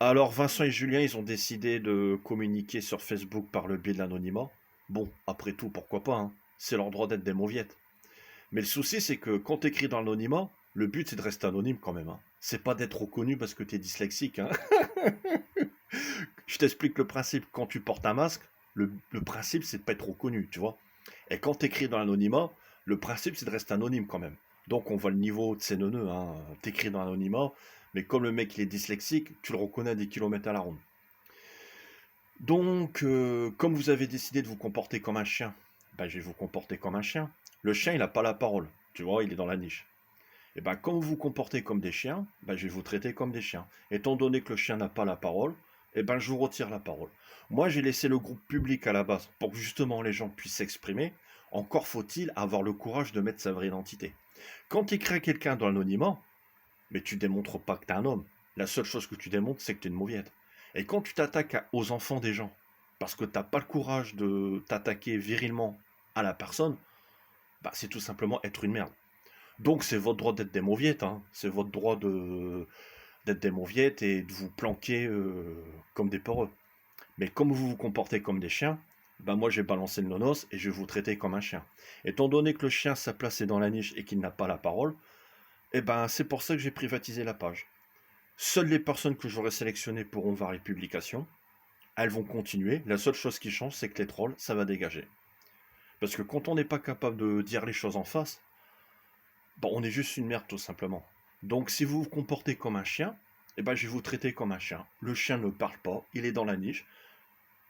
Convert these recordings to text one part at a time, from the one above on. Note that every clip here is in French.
Alors Vincent et Julien, ils ont décidé de communiquer sur Facebook par le biais de l'anonymat. Bon, après tout, pourquoi pas, hein. C'est leur droit d'être des mauviettes. Mais le souci, c'est que quand t'écris dans l'anonymat, le but c'est de rester anonyme quand même, hein. C'est pas d'être reconnu parce que t'es dyslexique, hein. Je t'explique le principe. Quand tu portes un masque, le principe c'est de pas être reconnu, tu vois. Et quand t'écris dans l'anonymat, le principe c'est de rester anonyme quand même. Donc on voit le niveau de ces neuneux, hein. T'écris dans l'anonymat, mais comme le mec il est dyslexique, tu le reconnais à des kilomètres à la ronde. Donc, comme vous avez décidé de vous comporter comme un chien, ben, je vais vous comporter comme un chien. Le chien, il n'a pas la parole. Tu vois, il est dans la niche. Et ben, comme vous vous comportez comme des chiens, ben, je vais vous traiter comme des chiens. Étant donné que le chien n'a pas la parole, et ben, je vous retire la parole. Moi, j'ai laissé le groupe public à la base pour que justement les gens puissent s'exprimer. Encore faut-il avoir le courage de mettre sa vraie identité. Quand tu écris à quelqu'un dans l'anonymat, mais tu démontres pas que t'es un homme. La seule chose que tu démontres, c'est que t'es une mauviette. Et quand tu t'attaques aux enfants des gens, parce que t'as pas le courage de t'attaquer virilement à la personne, bah c'est tout simplement être une merde. Donc c'est votre droit d'être des mauviettes, hein. C'est votre droit d'être des mauviettes et de vous planquer comme des peureux. Mais comme vous vous comportez comme des chiens, bah moi j'ai balancé le nonos et je vais vous traiter comme un chien. Étant donné que le chien sa place est dans la niche et qu'il n'a pas la parole, eh ben c'est pour ça que j'ai privatisé la page. Seules les personnes que j'aurai sélectionnées pourront voir les publications. Elles vont continuer. La seule chose qui change, c'est que les trolls, ça va dégager. Parce que quand on n'est pas capable de dire les choses en face, bah, on est juste une merde tout simplement. Donc si vous vous comportez comme un chien, eh ben, je vais vous traiter comme un chien. Le chien ne parle pas, il est dans la niche.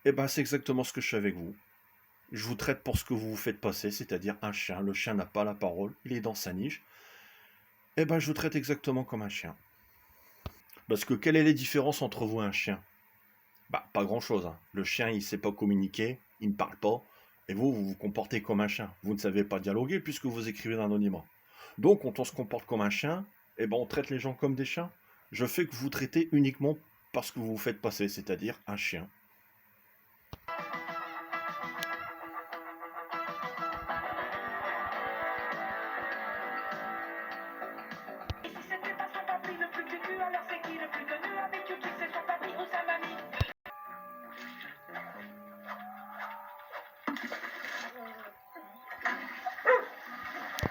Eh ben, c'est exactement ce que je fais avec vous. Je vous traite pour ce que vous vous faites passer, c'est-à-dire un chien. Le chien n'a pas la parole, il est dans sa niche. Eh ben, je vous traite exactement comme un chien. Parce que quelle est la différence entre vous et un chien? Bah, pas grand-chose, hein. Le chien, il sait pas communiquer, il ne parle pas, et vous, vous vous comportez comme un chien. Vous ne savez pas dialoguer puisque vous écrivez dans l'anonymat. Donc, quand on se comporte comme un chien, eh ben, on traite les gens comme des chiens. Je fais que vous traitez uniquement parce que vous vous faites passer, c'est-à-dire un chien.